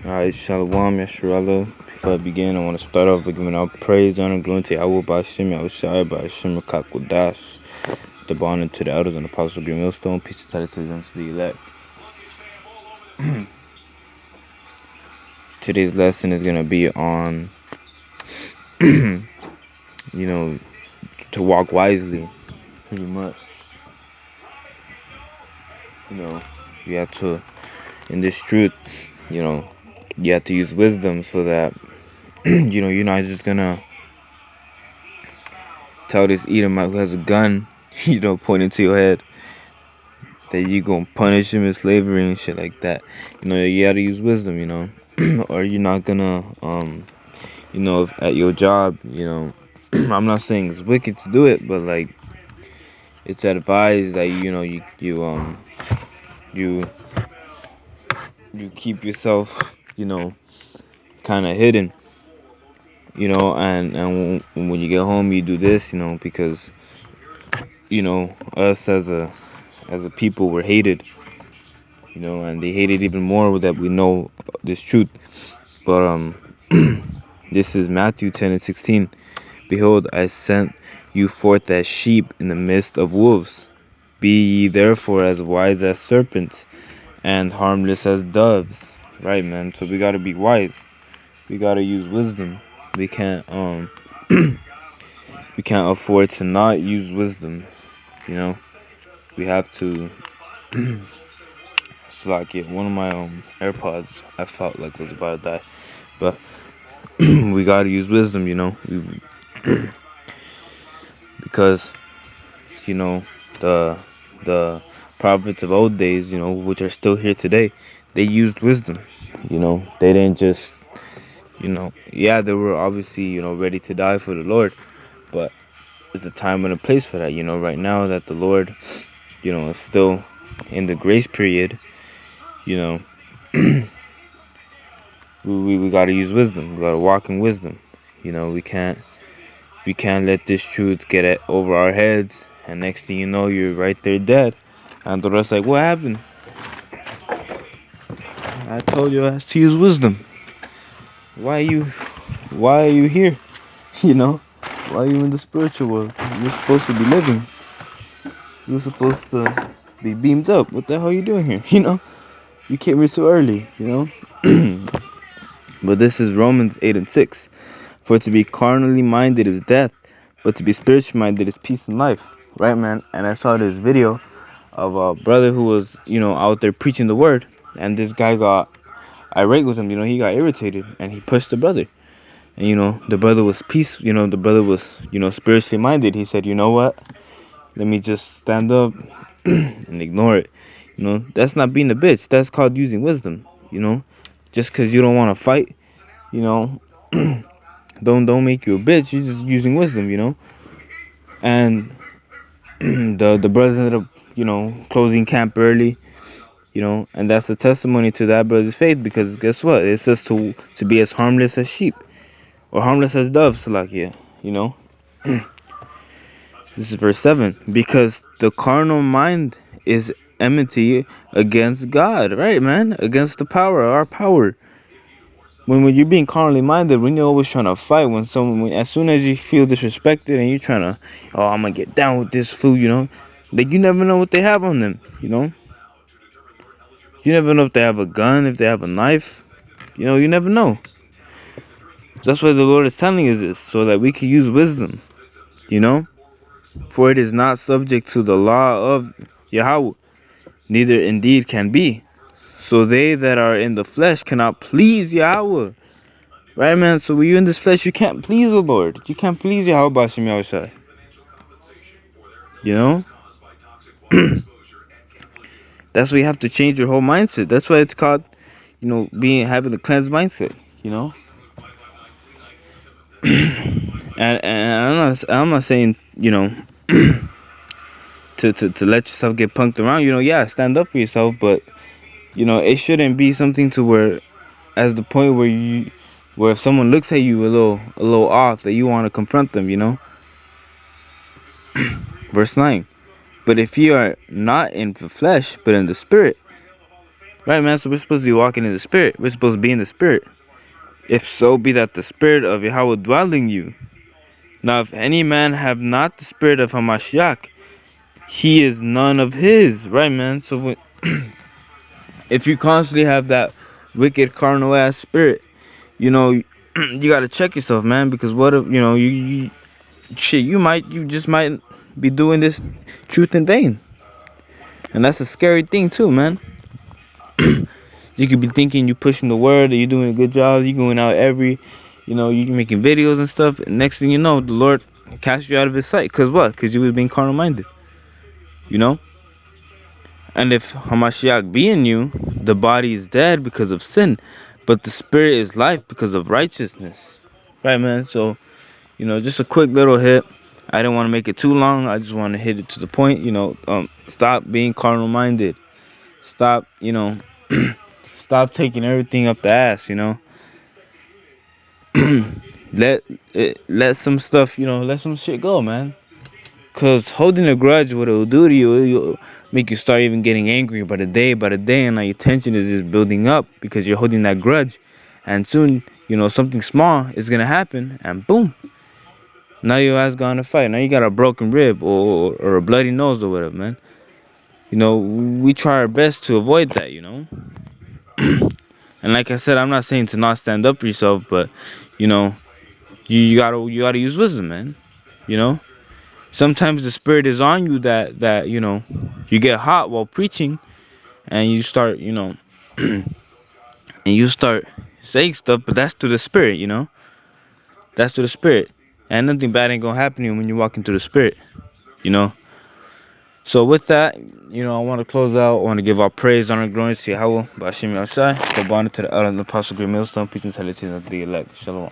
Alright, Shalom, Yasharallah. Before I begin, I want to start off by giving all praise, honor, and glory to Yahweh Ba'ashem, Yahushai, Ba'ashem, Kakudash, the honor to the elders and apostles of Green Millstone, peace and titles to the elect. Today's lesson is going to be on, to walk wisely, pretty much. You have to, in this truth, you have to use wisdom so that, you're not just going to tell this Edomite who has a gun, pointing to your head, that you gonna punish him in slavery and shit like that. You gotta use wisdom, or you're not gonna, at your job, I'm not saying it's wicked to do it, but like, it's advised that you keep yourself, kind of hidden, and when you get home you do this, because us as a people were hated, and they hated even more that we know this truth. But this is Matthew 10:16. Behold, I sent you forth as sheep in the midst of wolves. Be ye therefore as wise as serpents and harmless as doves. Right, man? So we gotta be wise. We gotta use wisdom. We can't we can't afford to not use wisdom. We have to. It's like one of my AirPods I felt like was about to die, but we gotta use wisdom, because the prophets of old days, which are still here today, they used wisdom. They didn't just, they were obviously, ready to die for the Lord, but there's a time and a place for that. Right now that the Lord, is still in the grace period, we gotta use wisdom. We gotta walk in wisdom. We can't let this truth get it over our heads, and next thing you know, you're right there dead. And the rest like, what happened? I told you I have to use wisdom. Why are you here? Why are you in the spiritual world? You're supposed to be living. You're supposed to be beamed up. What the hell are you doing here? You came here so early, But this is Romans 8:6. For to be carnally minded is death, but to be spiritually minded is peace and life. Right, man? And I saw this video of a brother who was, out there preaching the word, and this guy got irate with him. He got irritated, and he pushed the brother. And the brother was the brother was, spiritually minded. He said, you know what? Let me just stand up and ignore it. That's not being a bitch. That's called using wisdom. Just because you don't want to fight, don't make you a bitch. You're just using wisdom, And the brothers ended up, closing camp early, and that's a testimony to that brother's faith, because guess what? It says to be as harmless as sheep, or harmless as doves, Salakia, This is verse 7. Because the carnal mind is enmity against God, right, man? Against the power, our power. When you're being carnally minded, when you're always trying to fight, as soon as you feel disrespected and you're trying to, I'm gonna get down with this fool, like, you never know what they have on them, You never know if they have a gun, if they have a knife, you never know. That's why the Lord is telling us this, so that we can use wisdom, For it is not subject to the law of Yahweh, neither indeed can be. So they that are in the flesh cannot please Yahweh. Right, man? So when you're in this flesh, you can't please the Lord. You can't please Yahweh B'Ashem Yahushai. That's why you have to change your whole mindset. That's why it's called, having a cleansed mindset, and I'm not saying, to let yourself get punked around. Stand up for yourself, but it shouldn't be something to where, as the point where if someone looks at you a little off, that you want to confront them. Verse 9. But if you are not in the flesh, but in the spirit, Right, man? So we're supposed to be walking in the spirit. We're supposed to be in the spirit. If so be that the spirit of Yahweh dwell in you. Now, if any man have not the spirit of Hamashiach, he is none of his. Right, man? So when, if you constantly have that wicked carnal ass spirit, you know, you gotta check yourself, man. Because what if, you know, you shit, you just might be doing this truth in vain. And that's a scary thing too, man. You could be thinking you pushing the word, or you doing a good job, you going out every, you know, you making videos and stuff. And next thing you know, the Lord cast you out of His sight. Cause what? Cause you was being carnal minded. You know. And if Hamashiach be in you, the body is dead because of sin, but the spirit is life because of righteousness. Right, man. So, you know, just a quick little hit. I didn't want to make it too long. I just want to hit it to the point. You know, stop being carnal minded. Stop, you know, stop taking everything up the ass. You know, let some stuff, you know, let some shit go, man. Cause holding a grudge, what it'll do to you, it'll make you start even getting angry by the day, and now your tension is just building up because you're holding that grudge, and soon, you know, something small is gonna happen, and boom, now your ass gone to fight. Now you got a broken rib or a bloody nose or whatever, man. You know, we try our best to avoid that, you know. And like I said, I'm not saying to not stand up for yourself, but you know, you gotta use wisdom, man. You know. Sometimes the spirit is on you that you know, you get hot while preaching, and you start, you know, and you start saying stuff, but that's to the spirit, you know. That's to the spirit, and nothing bad ain't gonna happen to you when you walk into the spirit, you know. So with that, you know, I want to close out. I want to give all praise, honor, and glory to Yahweh, Bashim Yashai, the bond to the Apostle Great Millstone, peace and salutations of the elect. Shalom.